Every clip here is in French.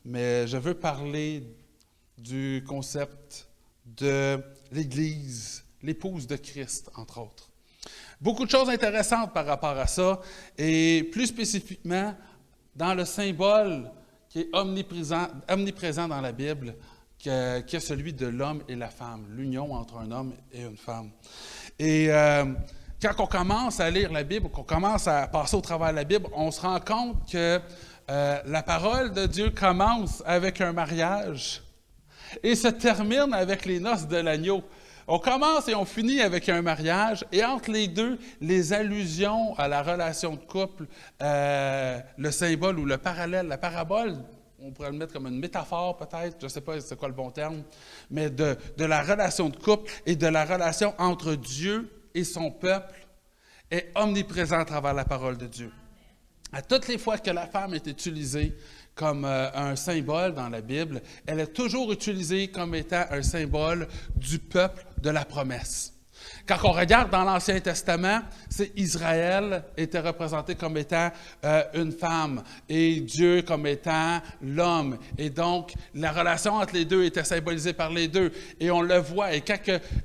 mais je veux parler du concept de l'Église, l'épouse de Christ, entre autres. Beaucoup de choses intéressantes par rapport à ça, et plus spécifiquement, dans le symbole qui est omniprésent dans la Bible, qui est celui de l'homme et la femme, l'union entre un homme et une femme. Et quand on commence à lire la Bible, qu'on commence à passer au travers de la Bible, on se rend compte que la parole de Dieu commence avec un mariage et se termine avec les noces de l'agneau. On commence et on finit avec un mariage, et entre les deux, les allusions à la relation de couple, le symbole ou le parallèle, la parabole, on pourrait le mettre comme une métaphore peut-être, je ne sais pas c'est quoi le bon terme, mais de la relation de couple et de la relation entre Dieu et son peuple est omniprésent à travers la parole de Dieu. À toutes les fois que la femme est utilisée comme un symbole dans la Bible, elle est toujours utilisée comme étant un symbole du peuple de la promesse. Quand on regarde dans l'Ancien Testament, c'est Israël était représenté comme étant une femme et Dieu comme étant l'homme. Et donc, la relation entre les deux était symbolisée par les deux. Et on le voit. Et quand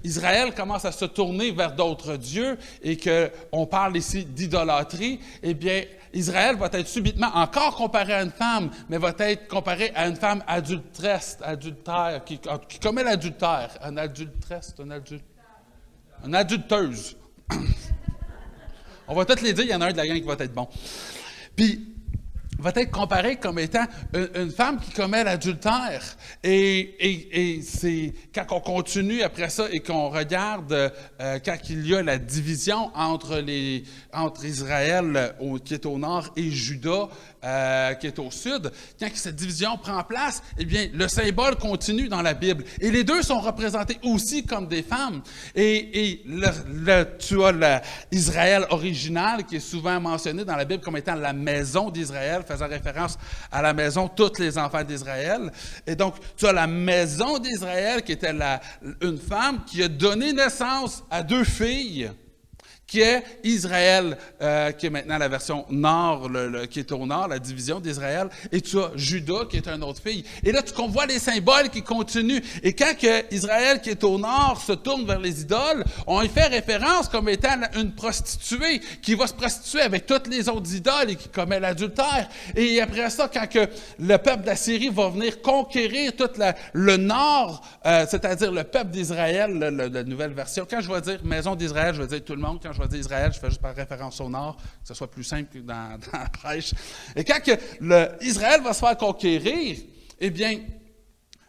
Israël commence à se tourner vers d'autres dieux et qu'on parle ici d'idolâtrie, eh bien, Israël va être subitement encore comparé à une femme, mais va être comparé à une femme adultère, qui commet l'adultère. Un adultresse, une adulteuse. On va tous les dire, il y en a un de la gang qui va être bon. Puis, va être comparé comme étant une femme qui commet l'adultère. Et c'est quand on continue après ça et qu'on regarde quand il y a la division entre Israël qui est au nord et Juda qui est au sud, quand cette division prend place, eh bien, le symbole continue dans la Bible. Et les deux sont représentés aussi comme des femmes. Et tu as l'Israël original qui est souvent mentionné dans la Bible comme étant la maison d'Israël, faisant référence à la maison tous les enfants d'Israël. Et donc, tu as la maison d'Israël qui était une femme qui a donné naissance à 2 filles, qui est Israël, qui est maintenant la version nord, qui est au nord, la division d'Israël, et tu as Juda, qui est une autre fille. Et là, tu vois les symboles qui continuent. Et quand Israël, qui est au nord, se tourne vers les idoles, on y fait référence comme étant une prostituée qui va se prostituer avec toutes les autres idoles et qui commet l'adultère. Et après ça, quand le peuple d'Assyrie va venir conquérir tout le nord, c'est-à-dire le peuple d'Israël, la nouvelle version, quand je vais dire maison d'Israël, je vais dire tout le monde, quand je vais dire Israël, je fais juste par référence au nord, que ce soit plus simple dans la prêche. Et quand Israël va se faire conquérir, eh bien,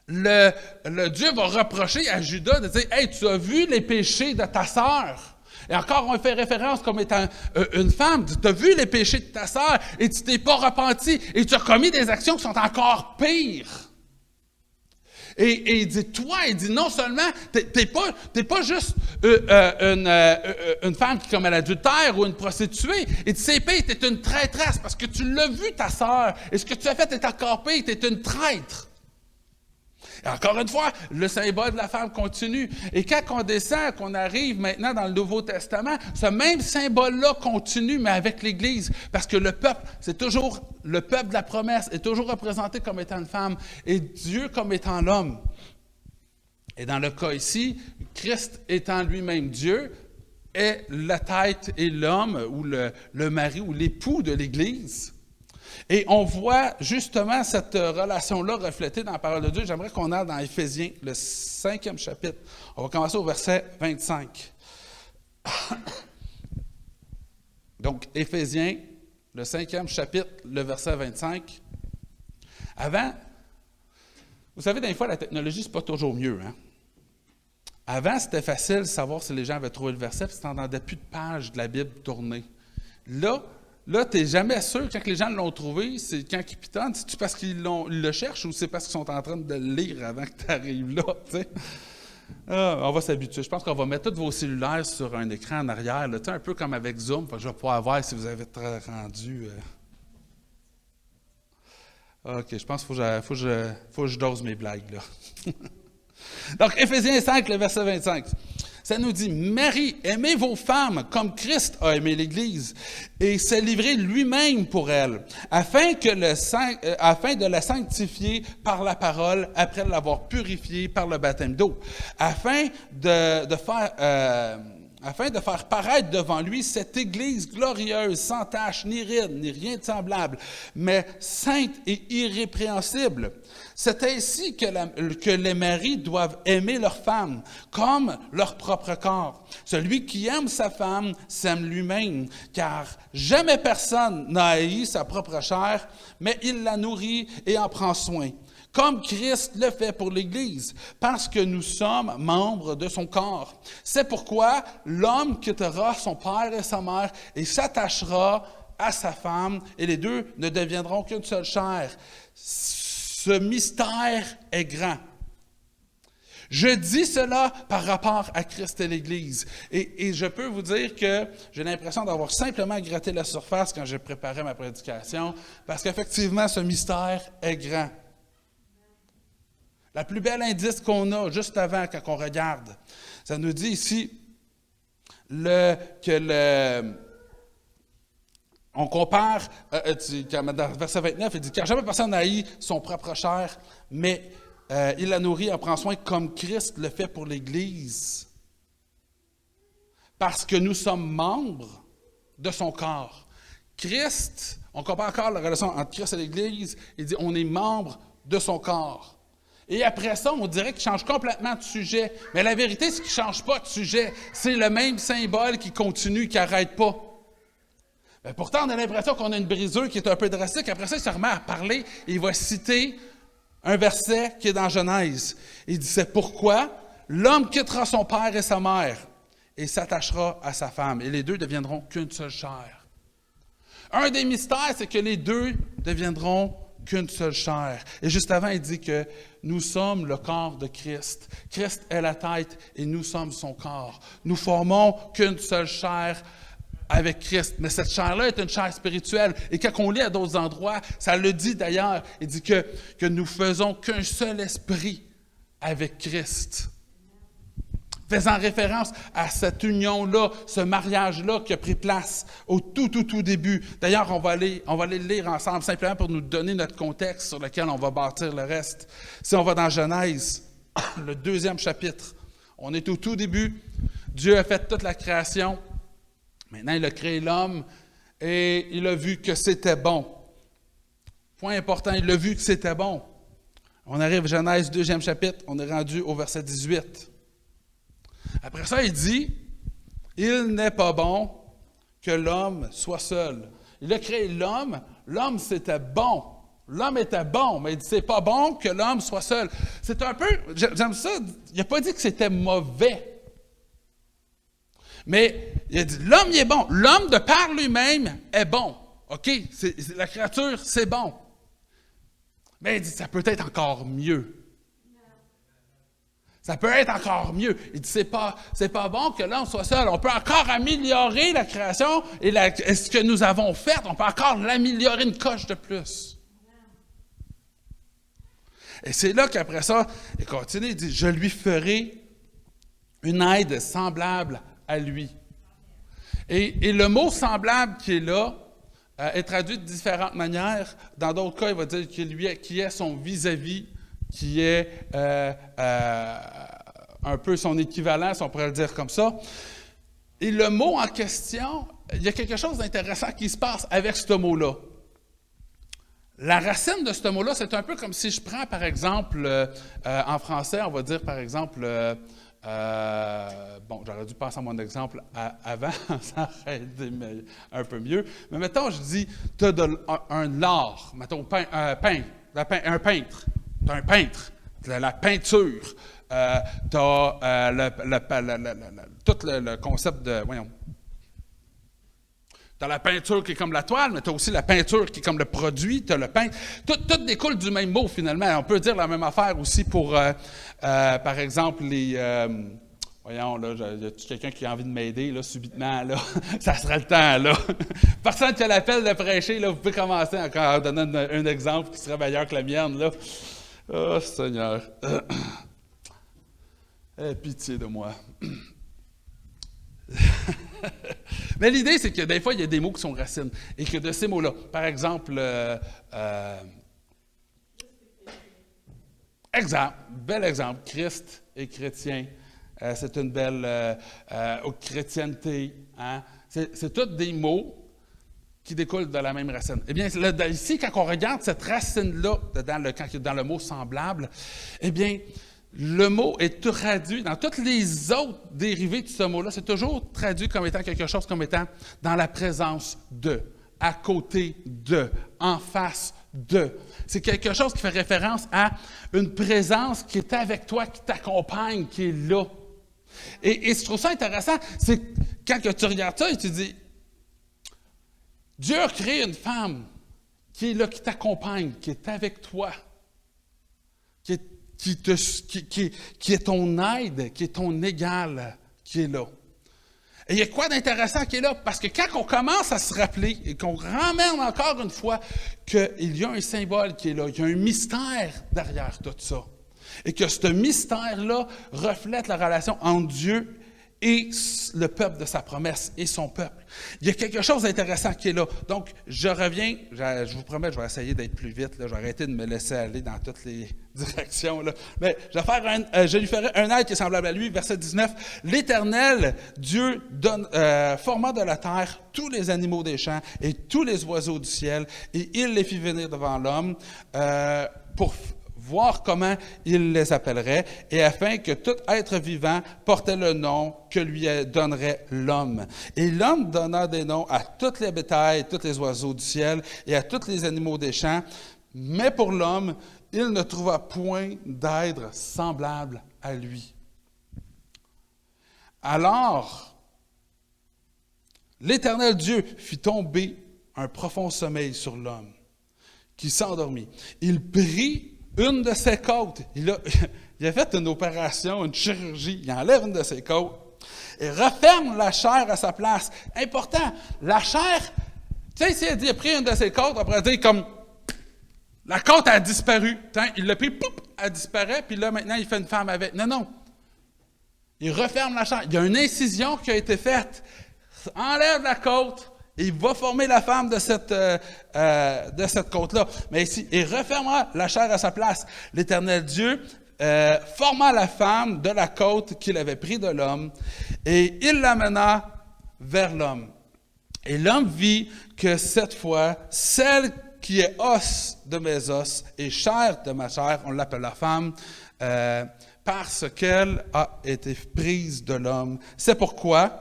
le Dieu va reprocher à Juda de dire « Hey, tu as vu les péchés de ta sœur. » Et encore, on fait référence comme étant une femme. Tu as vu les péchés de ta sœur et tu t'es pas repenti et tu as commis des actions qui sont encore pires. Et il dit, il dit non seulement, t'es pas juste une femme qui commet l'adultère ou une prostituée. Il dit, c'est pire, t'es une traîtresse parce que tu l'as vu ta sœur. Et ce que tu as fait est encore pire, t'es une traître. Et encore une fois, le symbole de la femme continue. Et quand on descend, qu'on arrive maintenant dans le Nouveau Testament, ce même symbole-là continue, mais avec l'Église. Parce que le peuple, c'est toujours, le peuple de la promesse est toujours représenté comme étant une femme et Dieu comme étant l'homme. Et dans le cas ici, Christ étant lui-même Dieu, est la tête et l'homme, ou le mari, ou l'époux de l'Église. Et on voit justement cette relation-là reflétée dans la parole de Dieu. J'aimerais qu'on aille dans Éphésiens, le 5e chapitre. On va commencer au verset 25. Donc, Éphésiens, le 5e chapitre, le verset 25. Avant, vous savez, des fois, la technologie, c'est pas toujours mieux, hein? Avant, c'était facile de savoir si les gens avaient trouvé le verset, puis tu n'entendais plus de pages de la Bible tourner. Là, tu n'es jamais sûr, quand les gens l'ont trouvé, c'est quand ils pitonnent, c'est-tu parce qu'ils le cherchent ou c'est parce qu'ils sont en train de le lire avant que tu arrives là, tu sais? On va s'habituer. Je pense qu'on va mettre tous vos cellulaires sur un écran en arrière, là, un peu comme avec Zoom, je vais pouvoir voir si vous avez rendu. OK, je pense qu'il faut que je dose mes blagues, là. Donc, Éphésiens 5, le verset 25. « Ça nous dit, Marie, aimez vos femmes comme Christ a aimé l'Église et s'est livré lui-même pour elle, afin de la sanctifier par la parole après l'avoir purifiée par le baptême d'eau, afin de faire paraître devant lui cette Église glorieuse, sans tache, ni ride, ni rien de semblable, mais sainte et irrépréhensible. C'est ainsi que les maris doivent aimer leurs femmes, comme leur propre corps. Celui qui aime sa femme s'aime lui-même, car jamais personne n'a haï sa propre chair, mais il la nourrit et en prend soin, comme Christ le fait pour l'Église, parce que nous sommes membres de son corps. C'est pourquoi l'homme quittera son père et sa mère et s'attachera à sa femme, et les deux ne deviendront qu'une seule chair. Ce mystère est grand. Je dis cela par rapport à Christ et l'Église. Et je peux vous dire que j'ai l'impression d'avoir simplement gratté la surface quand j'ai préparé ma prédication, parce qu'effectivement, ce mystère est grand. La plus belle indice qu'on a juste avant, quand on regarde, ça nous dit ici on compare, dans verset 29, il dit « Car jamais personne n'a haï son propre chair, mais il la nourrit, en prend soin comme Christ le fait pour l'Église, parce que nous sommes membres de son corps. » Christ, on compare encore la relation entre Christ et l'Église, il dit « On est membre de son corps. » Et après ça, on dirait qu'il change complètement de sujet. Mais la vérité, c'est qu'il ne change pas de sujet. C'est le même symbole qui continue, qui n'arrête pas. Mais pourtant, on a l'impression qu'on a une brisure qui est un peu drastique. Après ça, il se remet à parler et il va citer un verset qui est dans Genèse. Il dit, c'est pourquoi l'homme quittera son père et sa mère et s'attachera à sa femme. Et les deux deviendront qu'une seule chair. Un des mystères, c'est que les deux deviendront qu'une seule chair. Et juste avant, il dit que nous sommes le corps de Christ. Christ est la tête et nous sommes son corps. Nous formons qu'une seule chair avec Christ. Mais cette chair-là est une chair spirituelle. Et quand on lit à d'autres endroits, ça le dit d'ailleurs, il dit que nous faisons qu'un seul esprit avec Christ. Faisant référence à cette union-là, ce mariage-là qui a pris place au tout début. D'ailleurs, on va aller le lire ensemble, simplement pour nous donner notre contexte sur lequel on va bâtir le reste. Si on va dans Genèse, le 2e chapitre, on est au tout début. Dieu a fait toute la création. Maintenant, il a créé l'homme et il a vu que c'était bon. Point important, il a vu que c'était bon. On arrive à Genèse 2e chapitre, on est rendu au verset 18. Après ça, il dit, « Il n'est pas bon que l'homme soit seul. » Il a créé l'homme c'était bon. L'homme était bon, mais il dit, « C'est pas bon que l'homme soit seul. » C'est un peu, j'aime ça, il n'a pas dit que c'était mauvais. Mais il a dit, l'homme il est bon. L'homme, de par lui-même, est bon. OK? La créature, c'est bon. Mais il dit, ça peut être encore mieux. Ça peut être encore mieux. Il dit, c'est pas bon que l'homme soit seul. On peut encore améliorer la création et ce que nous avons fait, on peut encore l'améliorer une coche de plus. Et c'est là qu'après ça, il continue, il dit, je lui ferai une aide semblable à lui. Et le mot semblable qui est là est traduit de différentes manières. Dans d'autres cas, il va dire qui est son vis-à-vis, qui est un peu son équivalent, si on pourrait le dire comme ça. Et le mot en question, il y a quelque chose d'intéressant qui se passe avec ce mot-là. La racine de ce mot-là, c'est un peu comme si je prends, par exemple, en français, on va dire, par exemple, j'aurais dû penser à mon exemple avant, ça aurait été un peu mieux. Mais mettons, je dis, tu as un art, mettons, un peintre. Tu as un peintre, tu as la peinture, tu as tout le concept de, tu as la peinture qui est comme la toile, mais tu as aussi la peinture qui est comme le produit, tu as le peintre. Tout découle du même mot, finalement. On peut dire la même affaire aussi pour, par exemple, les... y a quelqu'un qui a envie de m'aider, là, subitement, là? Ça sera le temps, là. Personne qui a l'appel de prêcher, là, vous pouvez commencer encore en donnant un exemple qui serait meilleur que la mienne, là. Oh, Seigneur. Aie pitié de moi. Mais l'idée, c'est que des fois, il y a des mots qui sont racines. Et que de ces mots-là, par exemple, bel exemple, Christ et chrétien, c'est une belle chrétienneté. Hein? C'est tous des mots qui découlent de la même racine. Eh bien, là, ici, quand on regarde cette racine-là, dans le mot semblable, eh bien, le mot est traduit, dans toutes les autres dérivés de ce mot-là, c'est toujours traduit comme étant quelque chose, comme étant dans la présence de, à côté de, en face de. C'est quelque chose qui fait référence à une présence qui est avec toi, qui t'accompagne, qui est là. Et je trouve ça intéressant, c'est quand que tu regardes ça et tu dis, Dieu a créé une femme qui est là, qui t'accompagne, qui est avec toi, qui est ton aide, qui est ton égal, qui est là. Et il y a quoi d'intéressant qui est là? Parce que quand on commence à se rappeler et qu'on ramène encore une fois qu'il y a un symbole qui est là, il y a un mystère derrière tout ça, et que ce mystère-là reflète la relation entre Dieu et le peuple de sa promesse et son peuple. Il y a quelque chose d'intéressant qui est là. Donc, je reviens, je vous promets, je vais essayer d'être plus vite, là, je vais arrêter de me laisser aller dans toutes les directions. Là. Mais je lui ferai un aide qui est semblable à lui, verset 19. « L'Éternel, Dieu, forma de la terre tous les animaux des champs et tous les oiseaux du ciel, et il les fit venir devant l'homme pour voir comment il les appellerait, et afin que tout être vivant portait le nom que lui donnerait l'homme. Et l'homme donna des noms à tous les bétails, tous les oiseaux du ciel, et à tous les animaux des champs, mais pour l'homme, il ne trouva point d'aide semblable à lui. Alors, l'Éternel Dieu fit tomber un profond sommeil sur l'homme, qui s'endormit. Il prit une de ses côtes. Il a fait une opération, une chirurgie. Il enlève une de ses côtes et referme la chair à sa place. Important, la chair, tu sais, s'il a pris une de ses côtes, on pourrait dire comme la côte a disparu. Il l'a pris, poup, elle disparaît, puis là, maintenant, il fait une femme avec. Non. Il referme la chair. Il y a une incision qui a été faite. Enlève la côte. Et il va former la femme de cette côte-là. Mais ici, il refermera la chair à sa place. L'Éternel Dieu forma la femme de la côte qu'il avait pris de l'homme, et il l'amena vers l'homme. Et l'homme vit que cette fois, celle qui est os de mes os et chair de ma chair, on l'appelle la femme, parce qu'elle a été prise de l'homme. C'est pourquoi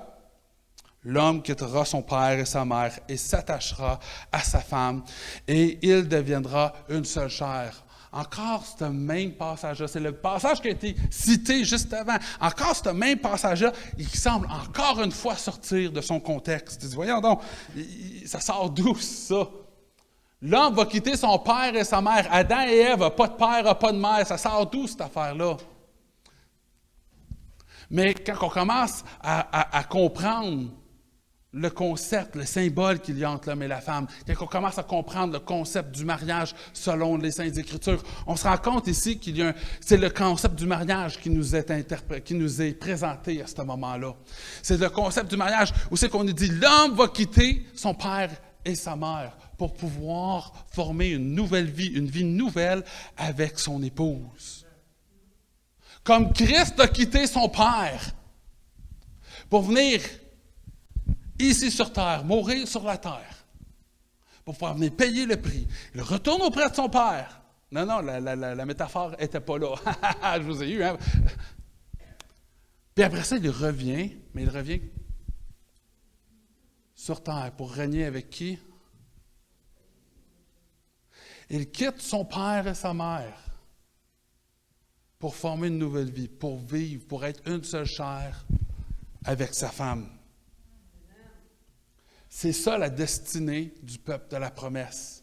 l'homme quittera son père et sa mère et s'attachera à sa femme, et il deviendra une seule chair. Encore ce même passage-là, c'est le passage qui a été cité juste avant. Encore ce même passage-là, il semble encore une fois sortir de son contexte. Tu dis, voyons donc, ça sort d'où ça? L'homme va quitter son père et sa mère. Adam et Ève n'ont pas de père, n'ont pas de mère. Ça sort d'où cette affaire-là? Mais quand on commence à comprendre le concept, le symbole qu'il y a entre l'homme et la femme, quand on commence à comprendre le concept du mariage selon les Saintes Écritures, on se rend compte ici c'est le concept du mariage qui nous est présenté à ce moment-là. C'est le concept du mariage où c'est qu'on nous dit l'homme va quitter son père et sa mère pour pouvoir former une nouvelle vie, une vie nouvelle avec son épouse. Comme Christ a quitté son père pour venir ici sur terre, mourir sur la terre, pour pouvoir venir payer le prix. Il retourne auprès de son père. Non, la métaphore n'était pas là. Je vous ai eu, hein? Puis après ça, il revient, mais il revient sur terre pour régner avec qui? Il quitte son père et sa mère pour former une nouvelle vie, pour vivre, pour être une seule chair avec sa femme. C'est ça la destinée du peuple de la promesse.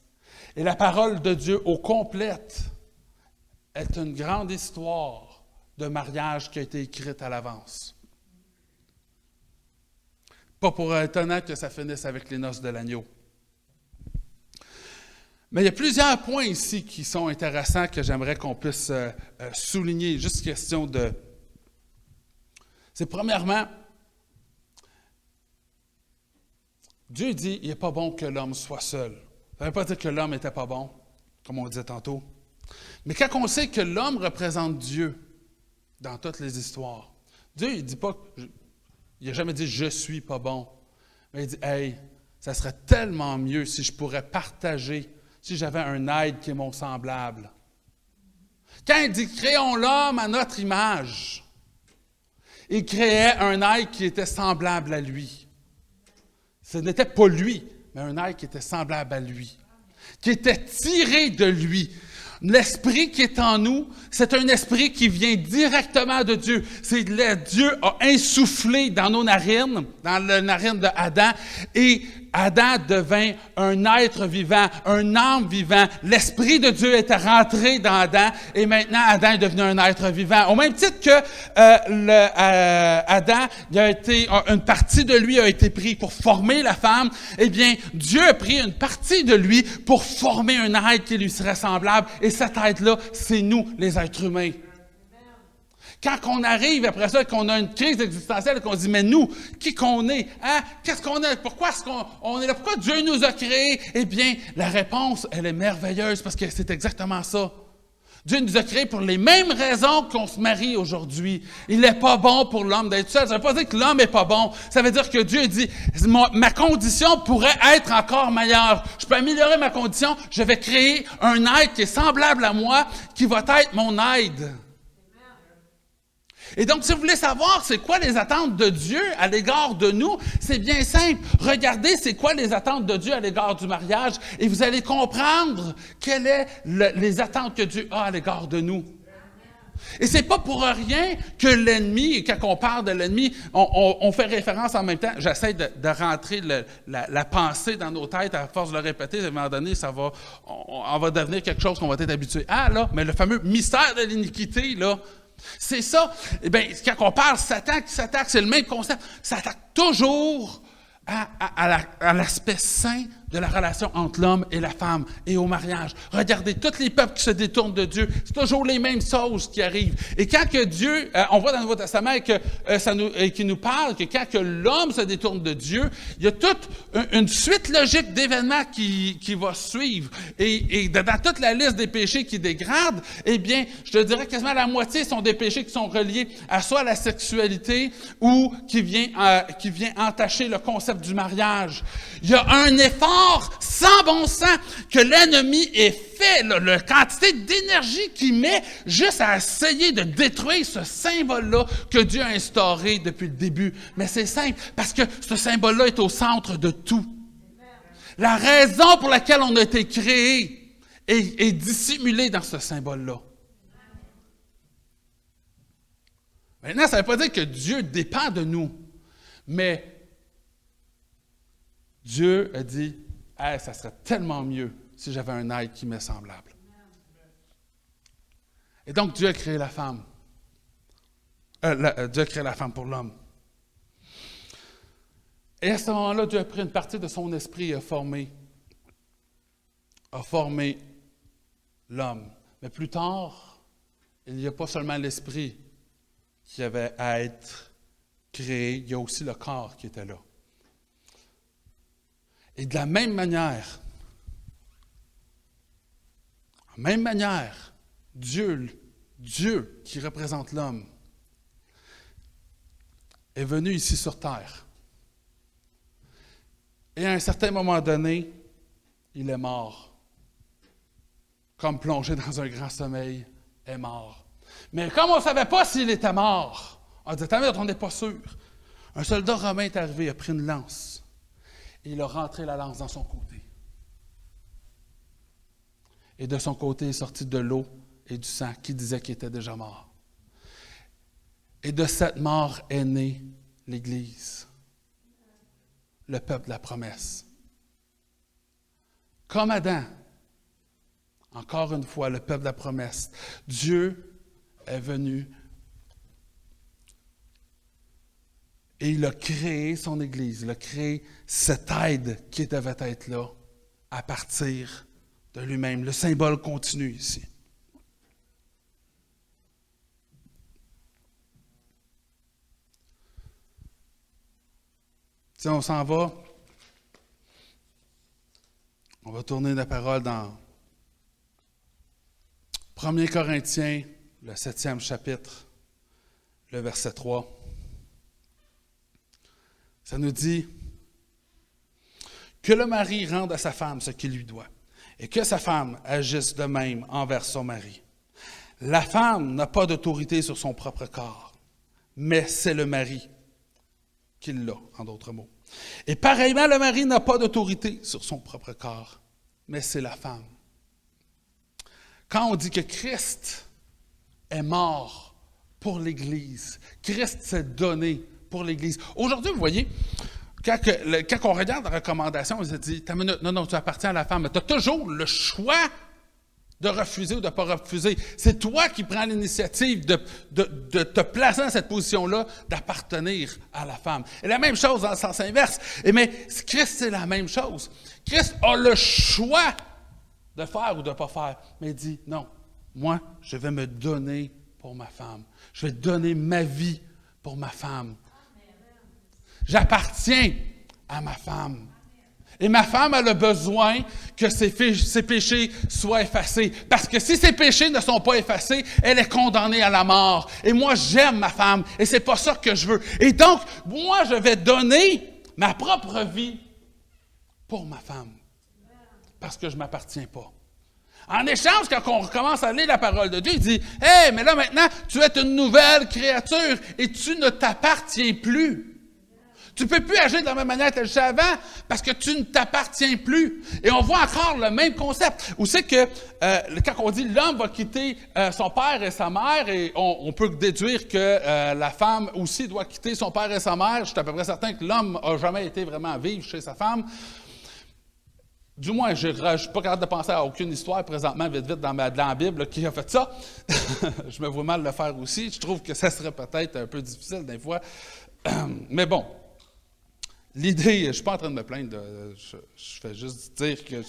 Et la parole de Dieu au complète est une grande histoire de mariage qui a été écrite à l'avance. Pas pour être honnête que ça finisse avec les noces de l'agneau. Mais il y a plusieurs points ici qui sont intéressants que j'aimerais qu'on puisse souligner. Juste une question. C'est premièrement, Dieu dit, il n'est pas bon que l'homme soit seul. Ça ne veut pas dire que l'homme n'était pas bon, comme on disait tantôt. Mais quand on sait que l'homme représente Dieu dans toutes les histoires, Dieu, il ne dit pas, il n'a jamais dit « je suis pas bon ». Mais il dit « hey, ça serait tellement mieux si je pourrais partager, si j'avais un aide qui est mon semblable. » Quand il dit « créons l'homme à notre image », il créait un aide qui était semblable à lui. Ce n'était pas lui, mais un aide qui était semblable à lui, qui était tiré de lui. L'esprit qui est en nous, c'est un esprit qui vient directement de Dieu. Dieu a insufflé dans nos narines, dans les narines d'Adam, et Adam devint un être vivant, un âme vivant. L'Esprit de Dieu était rentré dans Adam, et maintenant Adam est devenu un être vivant. Au même titre que Adam, une partie de lui a été prise pour former la femme, eh bien, Dieu a pris une partie de lui pour former un être qui lui serait semblable, et cet être-là, c'est nous, les êtres humains. Quand on arrive après ça, qu'on a une crise existentielle, qu'on se dit, mais nous, qui qu'on est? Hein? Qu'est-ce qu'on est? Pourquoi est-ce qu'on est là? Pourquoi Dieu nous a créés? Eh bien, la réponse, elle est merveilleuse parce que c'est exactement ça. Dieu nous a créés pour les mêmes raisons qu'on se marie aujourd'hui. Il n'est pas bon pour l'homme d'être seul. Ça ne veut pas dire que l'homme n'est pas bon. Ça veut dire que Dieu dit, ma condition pourrait être encore meilleure. Je peux améliorer ma condition. Je vais créer un être qui est semblable à moi, qui va être mon aide. Et donc, si vous voulez savoir c'est quoi les attentes de Dieu à l'égard de nous, c'est bien simple. Regardez c'est quoi les attentes de Dieu à l'égard du mariage et vous allez comprendre quelles sont les attentes que Dieu a à l'égard de nous. Et c'est pas pour rien que l'ennemi, quand on parle de l'ennemi, on fait référence en même temps. J'essaie de rentrer la pensée dans nos têtes à force de le répéter. À un moment donné, on va devenir quelque chose qu'on va être habitué. Ah là, mais le fameux mystère de l'iniquité, là, c'est ça. Eh bien, quand on parle Satan qui s'attaque, c'est le même concept. S'attaque toujours à l'aspect saint de la relation entre l'homme et la femme et au mariage. Regardez, tous les peuples qui se détournent de Dieu, c'est toujours les mêmes choses qui arrivent. Et quand que Dieu, on voit dans le Nouveau Testament qu'il nous parle que quand que l'homme se détourne de Dieu, il y a toute une suite logique d'événements qui va suivre. Et dans toute la liste des péchés qui dégradent, eh bien, je te dirais quasiment la moitié sont des péchés qui sont reliés à soit la sexualité ou qui vient entacher le concept du mariage. Il y a un effort sans bon sens que l'ennemi ait fait, la quantité d'énergie qu'il met juste à essayer de détruire ce symbole-là que Dieu a instauré depuis le début. Mais c'est simple, parce que ce symbole-là est au centre de tout. La raison pour laquelle on a été créé est dissimulée dans ce symbole-là. Maintenant, ça ne veut pas dire que Dieu dépend de nous, mais Dieu a dit, hey, ça serait tellement mieux si j'avais un être qui m'est semblable. Et donc, Dieu a créé la femme. Dieu a créé la femme pour l'homme. Et à ce moment-là, Dieu a pris une partie de son esprit et a formé l'homme. Mais plus tard, il n'y a pas seulement l'esprit qui avait à être créé, il y a aussi le corps qui était là. Et de la même manière, Dieu qui représente l'homme, est venu ici sur terre. Et à un certain moment donné, il est mort. Comme plongé dans un grand sommeil, est mort. Mais comme on ne savait pas s'il était mort, on disait, on n'est pas sûr. Un soldat romain est arrivé, il a pris une lance. Et il a rentré la lance dans son côté. Et de son côté est sorti de l'eau et du sang qui disait qu'il était déjà mort. Et de cette mort est née l'Église, le peuple de la promesse. Comme Adam, encore une fois, le peuple de la promesse, Dieu est venu et il a créé son Église, il a créé cette aide qui devait être là à partir de lui-même. Le symbole continue ici. Si on s'en va On va tourner la parole dans 1 Corinthiens, le 7e chapitre, le verset 3. Ça nous dit que le mari rende à sa femme ce qu'il lui doit et que sa femme agisse de même envers son mari. La femme n'a pas d'autorité sur son propre corps, mais c'est le mari qui l'a, en d'autres mots. Et pareillement, le mari n'a pas d'autorité sur son propre corps, mais c'est la femme. Quand on dit que Christ est mort pour l'Église, Christ s'est donné pour l'Église. Aujourd'hui, vous voyez, quand on regarde la recommandation, on se dit, non, tu appartiens à la femme, mais tu as toujours le choix de refuser ou de ne pas refuser. C'est toi qui prends l'initiative de te placer dans cette position-là, d'appartenir à la femme. Et la même chose dans le sens inverse. Mais Christ, c'est la même chose. Christ a le choix de faire ou de ne pas faire. Mais il dit, non, moi, je vais me donner pour ma femme. Je vais donner ma vie pour ma femme. J'appartiens à ma femme. Et ma femme a le besoin que ses péchés soient effacés. Parce que si ses péchés ne sont pas effacés, elle est condamnée à la mort. Et moi, j'aime ma femme. Et c'est pas ça que je veux. Et donc, moi, je vais donner ma propre vie pour ma femme. Parce que je ne m'appartiens pas. En échange, quand on recommence à lire la parole de Dieu, il dit « Hey, mais là maintenant, tu es une nouvelle créature et tu ne t'appartiens plus. » Tu ne peux plus agir de la même manière que tu agissais avant parce que tu ne t'appartiens plus. Et on voit encore le même concept. Où c'est que quand on dit l'homme va quitter son père et sa mère, et on peut déduire que la femme aussi doit quitter son père et sa mère. Je suis à peu près certain que l'homme n'a jamais été vraiment vivre chez sa femme. Du moins, je ne suis pas capable de penser à aucune histoire présentement, vite, dans la Bible, qui a fait ça. Je me vois mal le faire aussi. Je trouve que ça serait peut-être un peu difficile des fois. Mais bon. L'idée, je ne suis pas en train de me plaindre, je fais juste dire que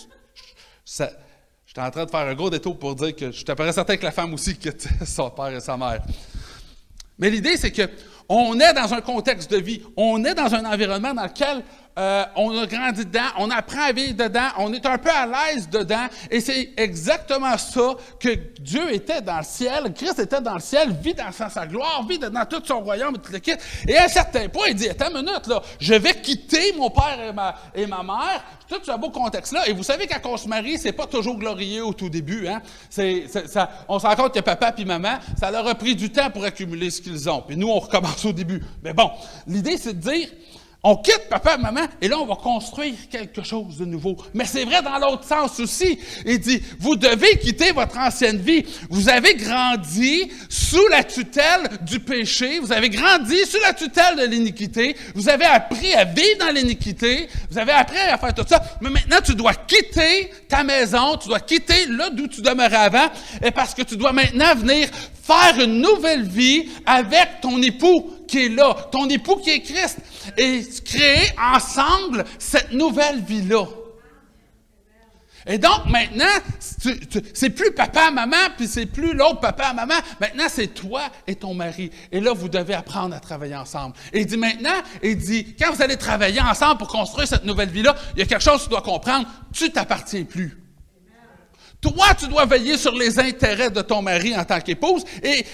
j'étais en train de faire un gros détour pour dire que je suis à peu près certain que la femme aussi quitte son père et sa mère. Mais l'idée, c'est qu'on est dans un contexte de vie, on est dans un environnement dans lequel on a grandi dedans, on apprend à vivre dedans, on est un peu à l'aise dedans, et c'est exactement ça que Dieu était dans le ciel, Christ était dans le ciel, vit dans sa gloire, vit dans tout son royaume, et tout le kit. Et à un certain point, il dit, attends une minute, là, je vais quitter mon père et ma mère, tout ce beau contexte-là, et vous savez, quand on se marie, c'est pas toujours glorieux au tout début, hein? On se rend compte que papa et maman, ça leur a pris du temps pour accumuler ce qu'ils ont, puis nous, on recommence au début. Mais bon, l'idée, c'est de dire, on quitte papa et maman, et là, on va construire quelque chose de nouveau. Mais c'est vrai dans l'autre sens aussi. Il dit, vous devez quitter votre ancienne vie. Vous avez grandi sous la tutelle du péché. Vous avez grandi sous la tutelle de l'iniquité. Vous avez appris à vivre dans l'iniquité. Vous avez appris à faire tout ça. Mais maintenant, tu dois quitter ta maison. Tu dois quitter là d'où tu demeurais avant. Et parce que tu dois maintenant venir faire une nouvelle vie avec ton époux qui est là, ton époux qui est Christ, et créer ensemble cette nouvelle vie-là. Et donc, maintenant, c'est plus papa, maman, puis c'est plus l'autre papa, maman. Maintenant, c'est toi et ton mari. Et là, vous devez apprendre à travailler ensemble. Et il dit maintenant, quand vous allez travailler ensemble pour construire cette nouvelle vie-là, il y a quelque chose que tu dois comprendre, tu ne t'appartiens plus. Toi, tu dois veiller sur les intérêts de ton mari en tant qu'épouse et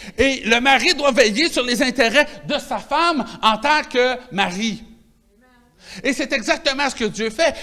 le mari doit veiller sur les intérêts de sa femme en tant que mari. Et c'est exactement ce que Dieu fait,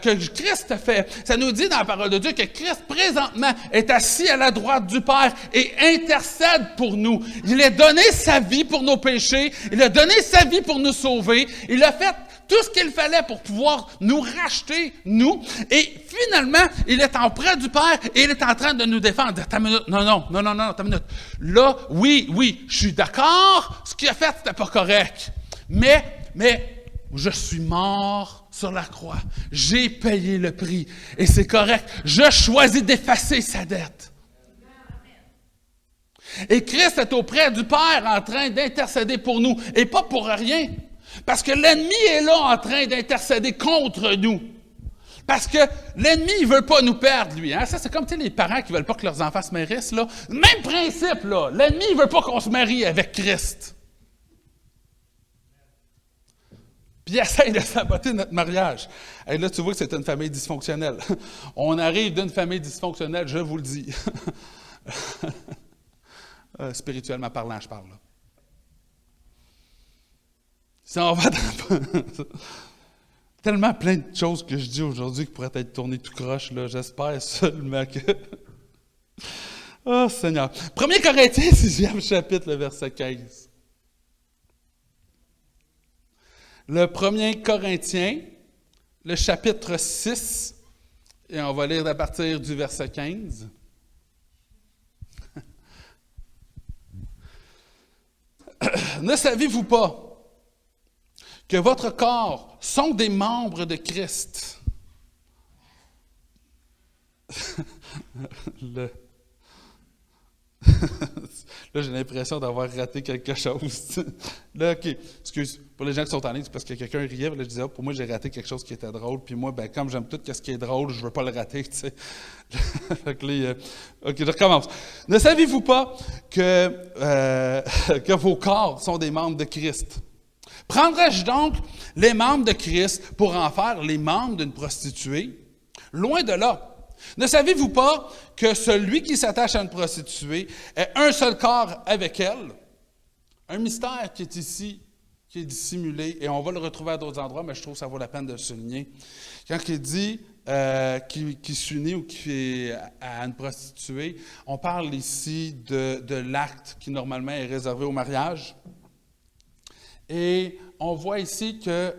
que Christ fait. Ça nous dit dans la parole de Dieu que Christ, présentement, est assis à la droite du Père et intercède pour nous. Il a donné sa vie pour nos péchés. Il a donné sa vie pour nous sauver. Il a fait tout ce qu'il fallait pour pouvoir nous racheter, nous. Et finalement, il est auprès du Père et il est en train de nous défendre. Attends une minute. Non, attends une minute. Là, oui, je suis d'accord. Ce qu'il a fait, c'était pas correct. Mais, je suis mort sur la croix. J'ai payé le prix. Et c'est correct. Je choisis d'effacer sa dette. Et Christ est auprès du Père en train d'intercéder pour nous. Et pas pour rien. Parce que l'ennemi est là en train d'intercéder contre nous. Parce que l'ennemi, il ne veut pas nous perdre, lui. Hein? Ça, c'est comme les parents qui ne veulent pas que leurs enfants se marient. Là. Même principe, là. L'ennemi, il ne veut pas qu'on se marie avec Christ. puis ils essayent de saboter notre mariage. Et là, tu vois que c'est une famille dysfonctionnelle. On arrive d'une famille dysfonctionnelle, je vous le dis. Spirituellement parlant, je parle. Là. Si on va dans... Tellement plein de choses que je dis aujourd'hui qui pourraient être tournées tout croche, là. J'espère seulement que... Oh Seigneur. 1 Corinthiens, 6e chapitre, le verset 15. Le 1 Corinthiens, le chapitre 6, et on va lire à partir du verset 15. Ne savez-vous pas que votre corps sont des membres de Christ? Là, j'ai l'impression d'avoir raté quelque chose. Là, OK, excuse, pour les gens qui sont en ligne, c'est parce que quelqu'un riait, là, je disais, pour moi, j'ai raté quelque chose qui était drôle, puis moi, ben, comme j'aime tout ce qui est drôle, je ne veux pas le rater, tu sais. OK, je recommence. Ne savez-vous pas que vos corps sont des membres de Christ? Prendrais-je donc les membres de Christ pour en faire les membres d'une prostituée? Loin de là. Ne savez-vous pas que celui qui s'attache à une prostituée est un seul corps avec elle? Un mystère qui est ici, qui est dissimulé, et on va le retrouver à d'autres endroits, mais je trouve que ça vaut la peine de le souligner. Quand il dit qui s'unit ou qui est à une prostituée, on parle ici de l'acte qui normalement est réservé au mariage. Et on voit ici que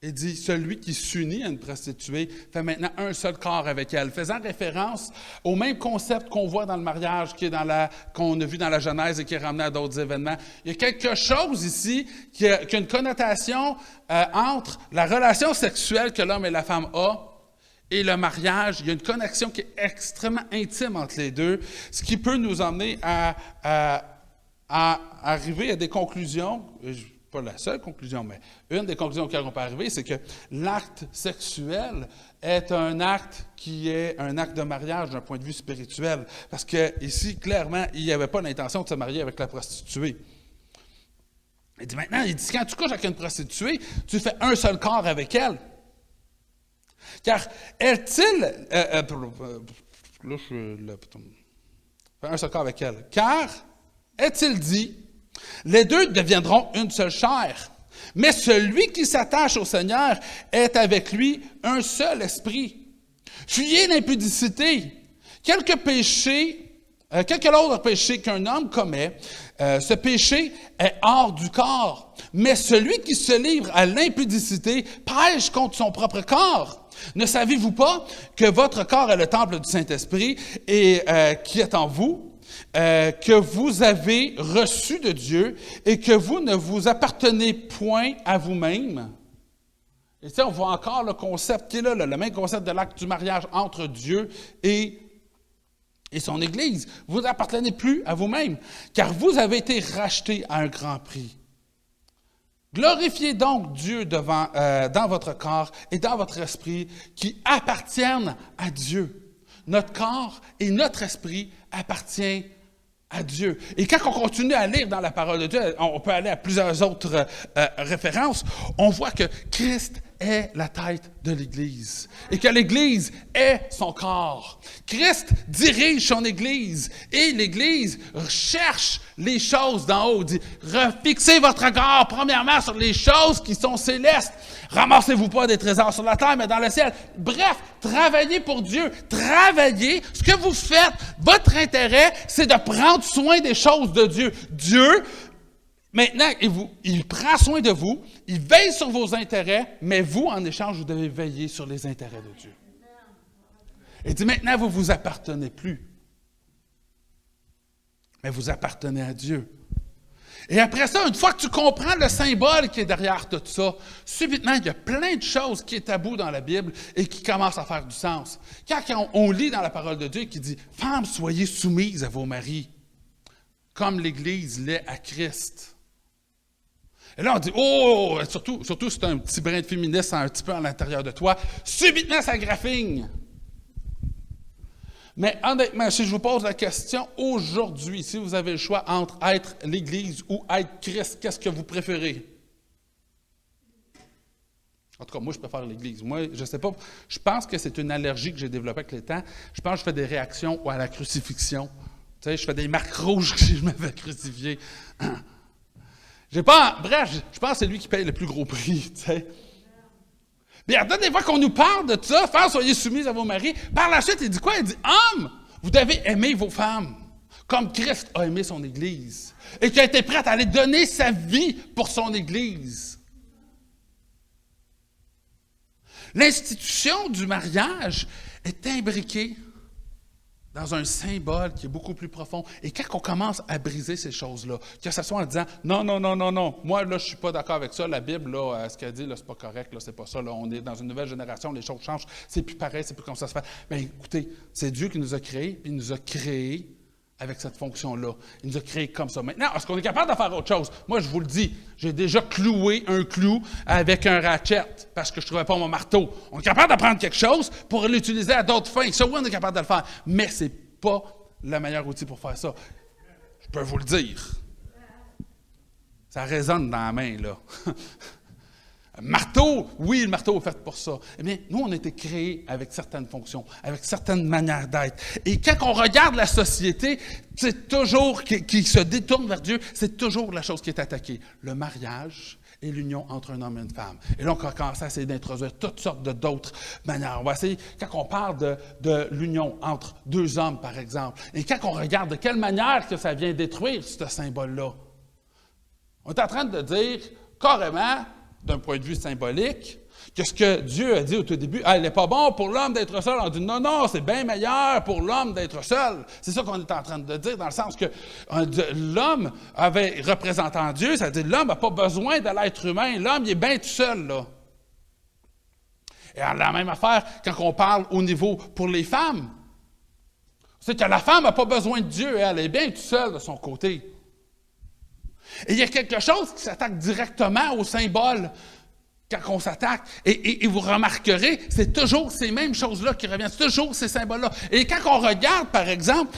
il dit, celui qui s'unit à une prostituée fait maintenant un seul corps avec elle, faisant référence au même concept qu'on voit dans le mariage, qu'on a vu dans la Genèse et qui est ramené à d'autres événements. Il y a quelque chose ici qui a une connotation entre la relation sexuelle que l'homme et la femme ont et le mariage. Il y a une connexion qui est extrêmement intime entre les deux, ce qui peut nous emmener à arriver à des conclusions. Pas la seule conclusion, mais une des conclusions auxquelles on peut arriver, c'est que l'acte sexuel est un acte qui est un acte de mariage d'un point de vue spirituel. Parce que ici, clairement, il n'y avait pas l'intention de se marier avec la prostituée. Il dit maintenant, quand tu couches avec une prostituée, tu fais un seul corps avec elle. Car est-il... un seul corps avec elle. Car est-il dit... Les deux deviendront une seule chair. Mais celui qui s'attache au Seigneur est avec lui un seul esprit. Fuyez l'impudicité. Quelque autre péché qu'un homme commet, ce péché est hors du corps. Mais celui qui se livre à l'impudicité pêche contre son propre corps. Ne savez-vous pas que votre corps est le temple du Saint-Esprit et qui est en vous? Que vous avez reçu de Dieu et que vous ne vous appartenez point à vous-même. Et tu sais, on voit encore le concept qui est là, le même concept de l'acte du mariage entre Dieu et son Église. Vous n'appartenez plus à vous-même, car vous avez été rachetés à un grand prix. Glorifiez donc Dieu dans votre corps et dans votre esprit qui appartiennent à Dieu. Notre corps et notre esprit appartiennent à Dieu. Et quand on continue à lire dans la parole de Dieu, on peut aller à plusieurs autres références, on voit que Christ est la tête de l'Église et que l'Église est son corps. Christ dirige son Église et l'Église cherche les choses d'en haut. Dit, refixez votre regard premièrement sur les choses qui sont célestes. Ramassez-vous pas des trésors sur la terre, mais dans le ciel. Bref, travaillez pour Dieu. Travaillez. Ce que vous faites, votre intérêt, c'est de prendre soin des choses de Dieu. Dieu, maintenant, il prend soin de vous, il veille sur vos intérêts, mais vous, en échange, vous devez veiller sur les intérêts de Dieu. Il dit, maintenant, vous ne vous appartenez plus, mais vous appartenez à Dieu. Et après ça, une fois que tu comprends le symbole qui est derrière tout ça, subitement, il y a plein de choses qui est tabou dans la Bible et qui commencent à faire du sens. Quand on lit dans la parole de Dieu qui dit « Femmes, soyez soumises à vos maris, comme l'Église l'est à Christ. » Et là, on dit « Oh! » Surtout si tu as un petit brin de féminisme un petit peu à l'intérieur de toi, subitement, ça graffigne. Mais honnêtement, si je vous pose la question aujourd'hui, si vous avez le choix entre être l'Église ou être Christ, qu'est-ce que vous préférez? En tout cas, moi, je préfère l'Église. Moi, je ne sais pas, je pense que c'est une allergie que j'ai développée avec le temps. Je pense que je fais des réactions à la crucifixion. Tu sais, je fais des marques rouges si je me fais crucifier. Bref, je pense que c'est lui qui paye le plus gros prix, tu sais. Mais regardez, des fois qu'on nous parle de ça, femmes, soyez soumises à vos maris. Par la suite, il dit quoi? Il dit, hommes, vous devez aimer vos femmes, comme Christ a aimé son Église, et qui a été prêt à aller donner sa vie pour son Église. L'institution du mariage est imbriquée dans un symbole qui est beaucoup plus profond. Et quand on commence à briser ces choses-là, que ce soit en disant « Non, non, non, non, non, moi, là, je ne suis pas d'accord avec ça, la Bible, là, ce qu'elle dit, là, c'est pas correct, là, c'est pas ça, là, on est dans une nouvelle génération, les choses changent, c'est plus pareil, c'est plus comme ça se fait. » Bien, écoutez, c'est Dieu qui nous a créés, puis il nous a créés avec cette fonction-là. Il nous a créés comme ça. Maintenant, est-ce qu'on est capable de faire autre chose? Moi, je vous le dis, j'ai déjà cloué un clou avec un ratchet parce que je ne trouvais pas mon marteau. On est capable de prendre quelque chose pour l'utiliser à d'autres fins. Ça, oui, on est capable de le faire. Mais ce n'est pas le meilleur outil pour faire ça. Je peux vous le dire. Ça résonne dans la main, là. Marteau, oui, le marteau est fait pour ça. Eh bien, nous, on a été créés avec certaines fonctions, avec certaines manières d'être. Et quand on regarde la société, c'est toujours qui se détourne vers Dieu, c'est toujours la chose qui est attaquée. Le mariage et l'union entre un homme et une femme. Et là, on va commencer à essayer d'introduire toutes sortes d'autres manières. On va essayer, quand on parle de l'union entre deux hommes, par exemple, et quand on regarde de quelle manière que ça vient détruire ce symbole-là, on est en train de dire carrément, d'un point de vue symbolique, que ce que Dieu a dit au tout début, il n'est pas bon pour l'homme d'être seul. On dit non, non, c'est bien meilleur pour l'homme d'être seul. C'est ça qu'on est en train de dire, dans le sens que l'homme avait représentant Dieu, c'est-à-dire l'homme n'a pas besoin de l'être humain. L'homme, il est bien tout seul, là. Et la même affaire quand on parle au niveau pour les femmes. C'est que la femme n'a pas besoin de Dieu, elle est bien toute seule de son côté. Et il y a quelque chose qui s'attaque directement au symbole quand on s'attaque. Et vous remarquerez, c'est toujours ces mêmes choses-là qui reviennent, c'est toujours ces symboles-là. Et quand on regarde, par exemple,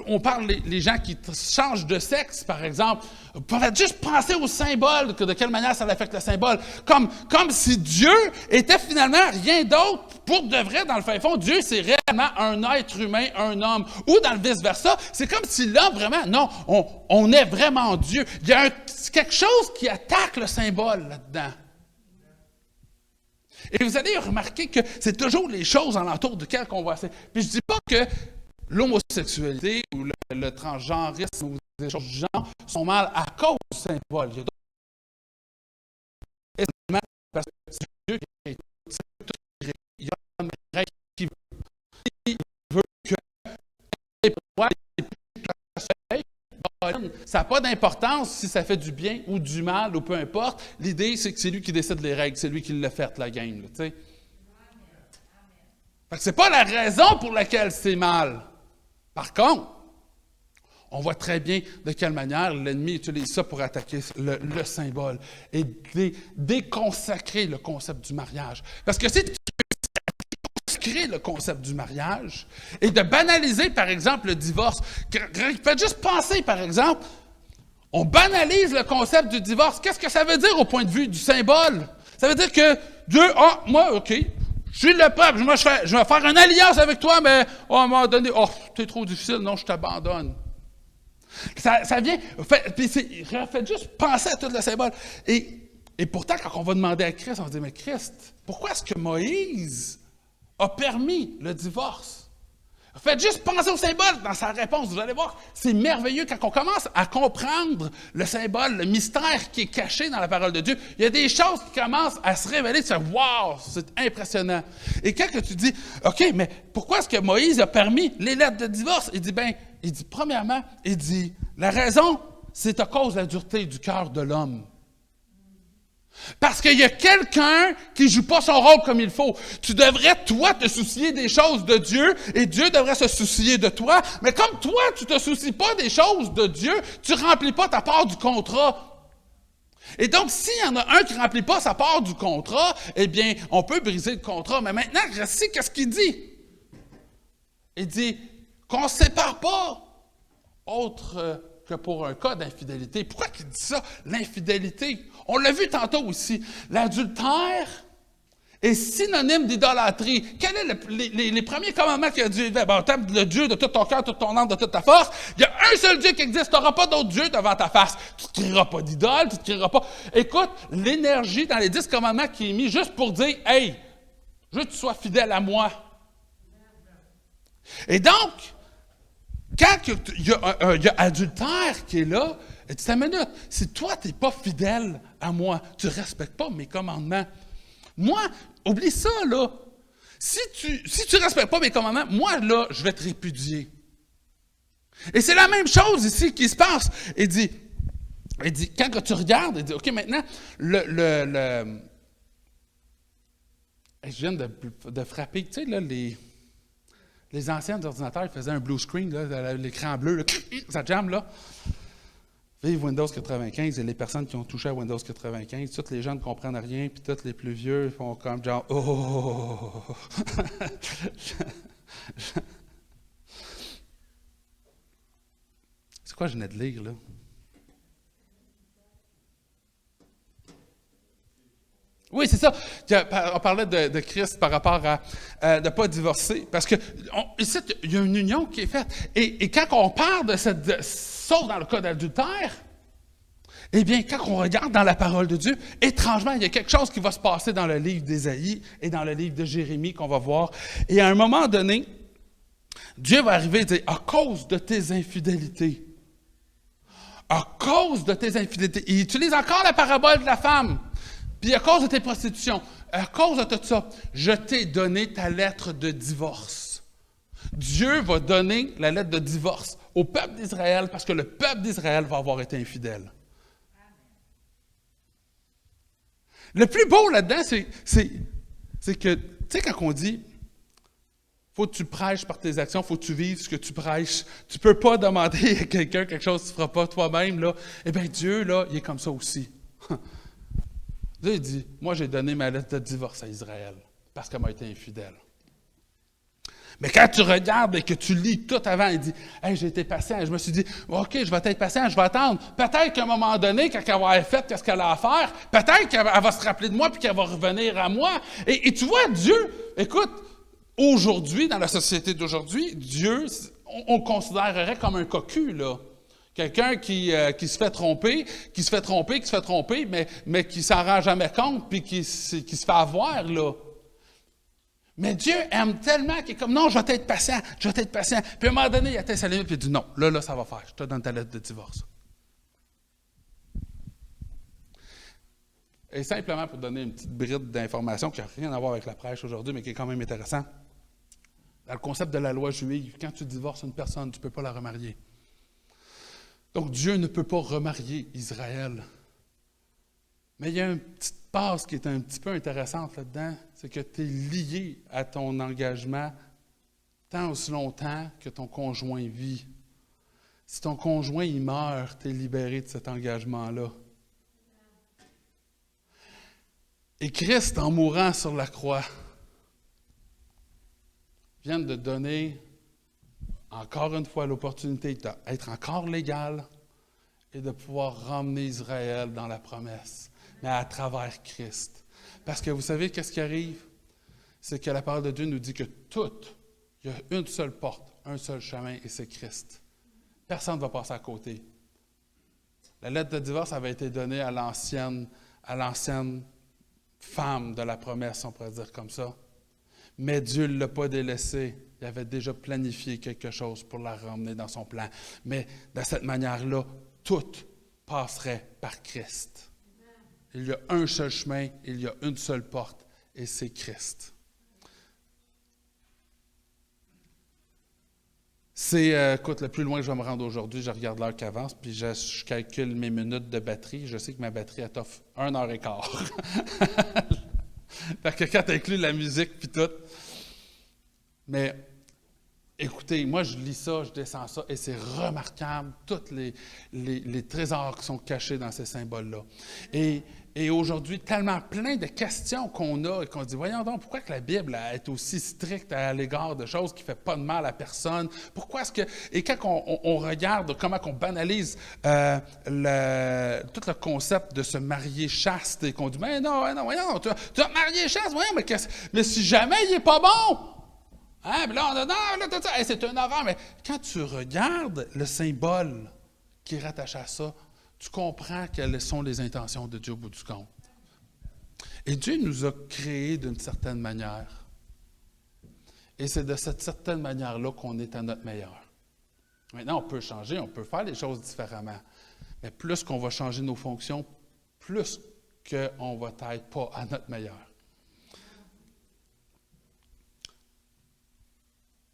on parle les gens qui changent de sexe, par exemple, vous pouvez juste penser au symbole, de quelle manière ça affecte le symbole. Comme si Dieu était finalement rien d'autre. Pour de vrai, dans le fin fond, Dieu, c'est réellement un être humain, un homme. Ou dans le vice-versa, c'est comme si l'homme, vraiment, non, on est vraiment Dieu. Il y a quelque chose qui attaque le symbole là-dedans. Et vous allez remarquer que c'est toujours les choses alentour duquel on va essayer. Puis je ne dis pas que l'homosexualité ou le transgenrisme ou des choses du genre sont mal à cause du symbole. Il y a d'autres parce que c'est Dieu qui est tout. Il y a une règle qui veut que ça n'a pas d'importance si ça fait du bien ou du mal ou peu importe. L'idée, c'est que c'est lui qui décide les règles. C'est lui qui l'a fait, la game. Là, fait que c'est pas la raison pour laquelle c'est mal. Par contre, on voit très bien de quelle manière l'ennemi utilise ça pour attaquer le symbole et déconsacrer le concept du mariage. Parce que si tu créer le concept du mariage et de banaliser, par exemple, le divorce. Faites juste penser, par exemple, on banalise le concept du divorce. Qu'est-ce que ça veut dire au point de vue du symbole? Ça veut dire que Dieu, moi, OK, je suis le peuple, moi, je vais faire une alliance avec toi, mais à un moment donné, t'es trop difficile, non, je t'abandonne. Ça vient, faites juste penser à tout le symbole. Et pourtant, quand on va demander à Christ, on va dire, mais Christ, pourquoi est-ce que Moïse a permis le divorce? Faites juste penser au symbole dans sa réponse. Vous allez voir, c'est merveilleux quand on commence à comprendre le symbole, le mystère qui est caché dans la parole de Dieu. Il y a des choses qui commencent à se révéler. Tu fais, wow, c'est impressionnant. Et quand tu dis, OK, mais pourquoi est-ce que Moïse a permis les lettres de divorce? Il dit, premièrement, la raison, c'est à cause de la dureté du cœur de l'homme. Parce qu'il y a quelqu'un qui ne joue pas son rôle comme il faut. Tu devrais, toi, te soucier des choses de Dieu et Dieu devrait se soucier de toi. Mais comme toi, tu ne te soucies pas des choses de Dieu, tu ne remplis pas ta part du contrat. Et donc, s'il y en a un qui ne remplit pas sa part du contrat, eh bien, on peut briser le contrat. Mais maintenant, voici qu'est-ce qu'il dit. Il dit qu'on ne sépare pas autre que pour un cas d'infidélité. Pourquoi il dit ça, l'infidélité? On l'a vu tantôt aussi. L'adultère est synonyme d'idolâtrie. Quels sont les premiers commandements que Dieu dit? Bon, t'aimes le Dieu de tout ton cœur, de toute ton âme, de toute ta force. Il y a un seul Dieu qui existe. Tu n'auras pas d'autre Dieu devant ta face. Tu ne te crieras pas d'idole, tu ne te crieras pas. Écoute, l'énergie dans les 10 commandements qui est mis juste pour dire, hey, je veux que tu sois fidèle à moi. Et donc, quand il y a adultère qui est là, et tu t'as minute, si toi, tu n'es pas fidèle à moi, tu ne respectes pas mes commandements. Moi, oublie ça, là. Si tu ne respectes pas mes commandements, moi, là, je vais te répudier. Et c'est la même chose ici qui se passe. Il dit, quand tu regardes, il dit, OK, maintenant, je viens de frapper, tu sais, là, les anciens ordinateurs, ils faisaient un blue screen, là, l'écran bleu, là, ça jamme, là. Vive Windows 95 et les personnes qui ont touché à Windows 95, toutes les gens ne comprennent rien, puis tous les plus vieux font comme genre « Oh! » C'est quoi je venais de lire, là? Oui, c'est ça. On parlait de Christ par rapport à ne pas divorcer. Parce que ici, il y a une union qui est faite. Et quand on parle de cette... sauf dans le cas d'adultère, eh bien, quand on regarde dans la parole de Dieu, étrangement, il y a quelque chose qui va se passer dans le livre d'Ésaïe et dans le livre de Jérémie qu'on va voir. Et à un moment donné, Dieu va arriver et dire, à cause de tes infidélités, à cause de tes infidélités, il utilise encore la parabole de la femme, puis à cause de tes prostitutions, à cause de tout ça, je t'ai donné ta lettre de divorce. Dieu va donner la lettre de divorce au peuple d'Israël parce que le peuple d'Israël va avoir été infidèle. Le plus beau là-dedans, c'est que, tu sais, quand on dit, faut que tu prêches par tes actions, faut que tu vives ce que tu prêches. Tu ne peux pas demander à quelqu'un quelque chose que tu ne feras pas toi-même, là. Eh bien, Dieu, là, il est comme ça aussi. Dieu, il dit, moi, j'ai donné ma lettre de divorce à Israël parce qu'elle m'a été infidèle. Mais quand tu regardes et que tu lis tout avant, il dit, hey, j'ai été patient. Je me suis dit, OK, je vais être patient, je vais attendre. Peut-être qu'à un moment donné, quand elle va être faite, qu'est-ce qu'elle a à faire, peut-être qu'elle va se rappeler de moi puis qu'elle va revenir à moi. Et tu vois, Dieu, écoute, aujourd'hui, dans la société d'aujourd'hui, Dieu, on le considérerait comme un cocu, là. Quelqu'un qui se fait tromper, mais qui s'en rend jamais compte puis qui se fait avoir, là. Mais Dieu aime tellement qu'il est comme, non, je vais être patient. Puis à un moment donné, il atteint sa limite, puis il dit, non, là, ça va faire. Je te donne ta lettre de divorce. Et simplement pour donner une petite bride d'information qui n'a rien à voir avec la prêche aujourd'hui, mais qui est quand même intéressant. Dans le concept de la loi juive, quand tu divorces une personne, tu ne peux pas la remarier. Donc, Dieu ne peut pas remarier Israël. Mais il y a une petite passe qui est un petit peu intéressante là-dedans, c'est que tu es lié à ton engagement tant aussi longtemps que ton conjoint vit. Si ton conjoint il meurt, tu es libéré de cet engagement-là. Et Christ, en mourant sur la croix, vient de donner encore une fois l'opportunité d'être encore légal et de pouvoir ramener Israël dans la promesse, mais à travers Christ. Parce que vous savez qu'est-ce qui arrive? C'est que la parole de Dieu nous dit que il y a une seule porte, un seul chemin, et c'est Christ. Personne ne va passer à côté. La lettre de divorce avait été donnée à l'ancienne femme de la promesse, on pourrait dire comme ça. Mais Dieu ne l'a pas délaissée. Il avait déjà planifié quelque chose pour la ramener dans son plan. Mais de cette manière-là, tout passerait par Christ. Il y a un seul chemin, il y a une seule porte, et c'est Christ. Écoute, le plus loin que je vais me rendre aujourd'hui, je regarde l'heure qui avance, puis je calcule mes minutes de batterie. Je sais que ma batterie, elle t'offre 1h15. Fait que quand tu inclus la musique, puis tout. Mais Écoutez, moi, je lis ça, je descends ça, et c'est remarquable, tous les trésors qui sont cachés dans ces symboles-là. Et aujourd'hui, tellement plein de questions qu'on a et qu'on se dit, voyons donc, pourquoi que la Bible est aussi stricte à l'égard de choses qui ne font pas de mal à personne? Pourquoi est-ce que... Et quand on regarde comment on banalise tout le concept de se marier chaste et qu'on dit, mais non, voyons, tu vas te marier chaste, voyons, mais si jamais il n'est pas bon! Hein? Puis là, on a, non, là, c'est un horreur. Mais quand tu regardes le symbole qui est rattaché à ça, tu comprends quelles sont les intentions de Dieu au bout du compte. Et Dieu nous a créés d'une certaine manière. Et c'est de cette certaine manière-là qu'on est à notre meilleur. Maintenant, on peut changer, on peut faire les choses différemment. Mais plus qu'on va changer nos fonctions, plus qu'on va être pas à notre meilleur.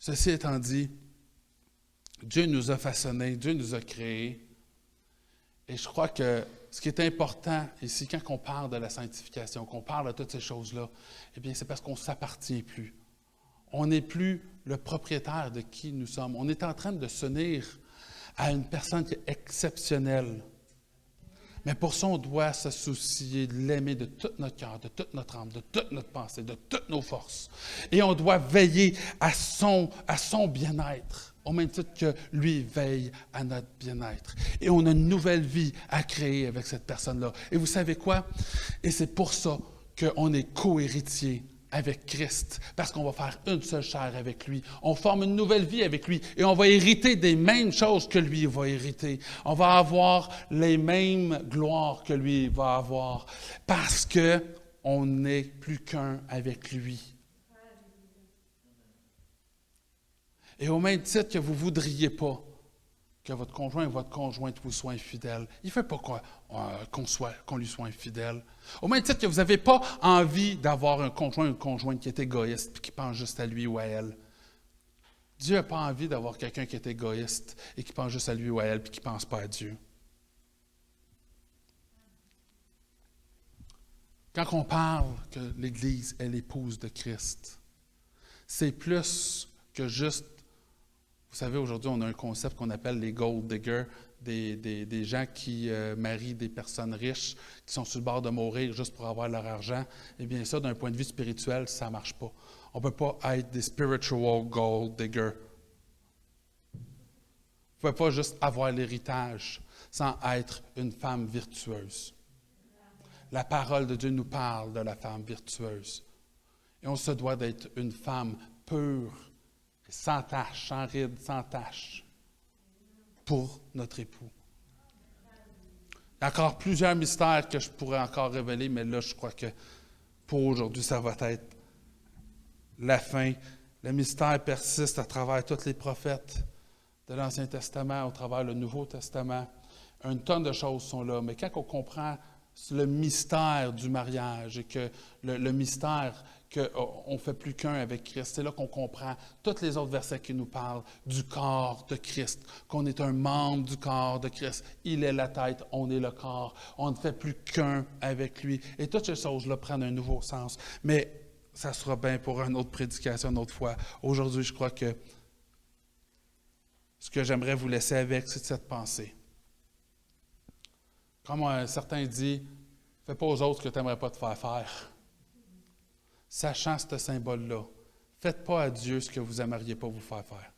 Ceci étant dit, Dieu nous a façonnés, Dieu nous a créés. Et je crois que ce qui est important ici, quand on parle de la sanctification, qu'on parle de toutes ces choses-là, eh bien, c'est parce qu'on ne s'appartient plus. On n'est plus le propriétaire de qui nous sommes. On est en train de s'unir à une personne qui est exceptionnelle. Mais pour ça, on doit se soucier de l'aimer de tout notre cœur, de toute notre âme, de toute notre pensée, de toutes nos forces. Et on doit veiller à son bien-être, au même titre que lui veille à notre bien-être. Et on a une nouvelle vie à créer avec cette personne-là. Et vous savez quoi? Et c'est pour ça qu'on est co-héritier avec Christ, parce qu'on va faire une seule chair avec lui. On forme une nouvelle vie avec lui et on va hériter des mêmes choses que lui va hériter. On va avoir les mêmes gloires que lui va avoir, parce qu'on n'est plus qu'un avec lui. Et au même titre que vous ne voudriez pas que votre conjoint ou votre conjointe vous soit infidèle, il ne fait pas qu'on lui soit infidèle. Au même titre que vous n'avez pas envie d'avoir un conjoint ou une conjointe qui est égoïste et qui pense juste à lui ou à elle. Dieu n'a pas envie d'avoir quelqu'un qui est égoïste et qui pense juste à lui ou à elle et qui ne pense pas à Dieu. Quand on parle que l'Église est l'épouse de Christ, c'est plus que juste... Vous savez, aujourd'hui, on a un concept qu'on appelle les gold diggers, des gens qui marient des personnes riches, qui sont sur le bord de mourir juste pour avoir leur argent. Eh bien, ça, d'un point de vue spirituel, ça ne marche pas. On ne peut pas être des spiritual gold diggers. Vous ne pouvez pas juste avoir l'héritage sans être une femme virtueuse. La parole de Dieu nous parle de la femme virtueuse. Et on se doit d'être une femme pure, sans tache, sans ride, sans tache, pour notre époux. Il y a encore plusieurs mystères que je pourrais encore révéler, mais là, je crois que pour aujourd'hui, ça va être la fin. Le mystère persiste à travers tous les prophètes de l'Ancien Testament, au travers le Nouveau Testament. Une tonne de choses sont là, mais quand on comprend le mystère du mariage et que le mystère qu'on ne fait plus qu'un avec Christ, c'est là qu'on comprend tous les autres versets qui nous parlent du corps de Christ, qu'on est un membre du corps de Christ. Il est la tête, on est le corps. On ne fait plus qu'un avec lui. Et toutes ces choses-là prennent un nouveau sens. Mais ça sera bien pour une autre prédication, une autre fois. Aujourd'hui, je crois que ce que j'aimerais vous laisser avec, c'est cette pensée. Comme certains disent, fais pas aux autres ce que tu n'aimerais pas te faire faire. Sachant ce symbole-là, faites pas à Dieu ce que vous n'aimeriez pas vous faire faire.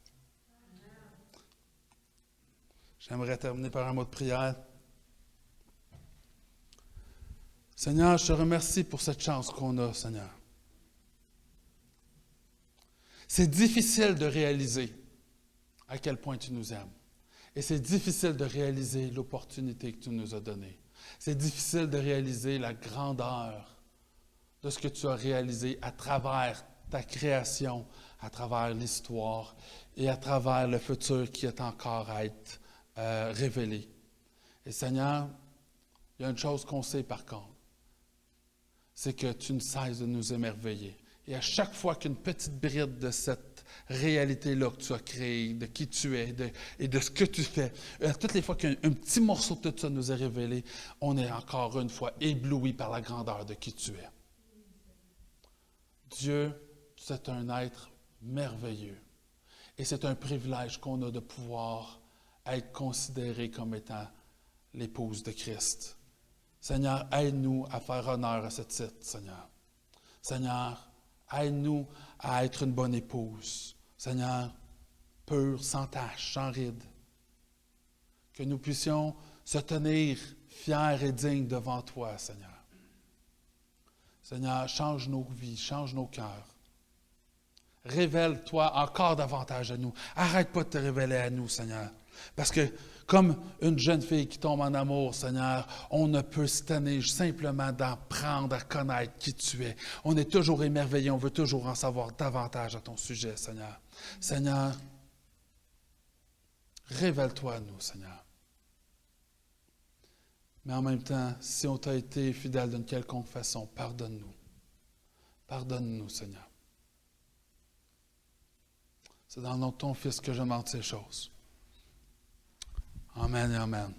J'aimerais terminer par un mot de prière. Seigneur, je te remercie pour cette chance qu'on a, Seigneur. C'est difficile de réaliser à quel point tu nous aimes. Et c'est difficile de réaliser l'opportunité que tu nous as donnée. C'est difficile de réaliser la grandeur de ce que tu as réalisé à travers ta création, à travers l'histoire et à travers le futur qui est encore à être révélé. Et Seigneur, il y a une chose qu'on sait par contre, c'est que tu ne cesses de nous émerveiller. Et à chaque fois qu'une petite bride de cette réalité-là que tu as créée, de qui tu es et de ce que tu fais, toutes les fois qu'un petit morceau de tout ça nous est révélé, on est encore une fois ébloui par la grandeur de qui tu es. Dieu, c'est un être merveilleux. Et c'est un privilège qu'on a de pouvoir être considéré comme étant l'épouse de Christ. Seigneur, aide-nous à faire honneur à ce titre, Seigneur. Seigneur, aide-nous à être une bonne épouse. Seigneur, pure, sans tache, sans ride. Que nous puissions se tenir fiers et dignes devant toi, Seigneur. Seigneur, change nos vies, change nos cœurs. Révèle-toi encore davantage à nous. Arrête pas de te révéler à nous, Seigneur. Parce que, comme une jeune fille qui tombe en amour, Seigneur, on ne peut se tenir simplement d'apprendre à connaître qui tu es. On est toujours émerveillé, on veut toujours en savoir davantage à ton sujet, Seigneur. Seigneur, révèle-toi à nous, Seigneur. Mais en même temps, si on t'a été fidèle d'une quelconque façon, pardonne-nous. Pardonne-nous, Seigneur. C'est dans le nom de ton Fils que je demande ces choses. Amen et amen.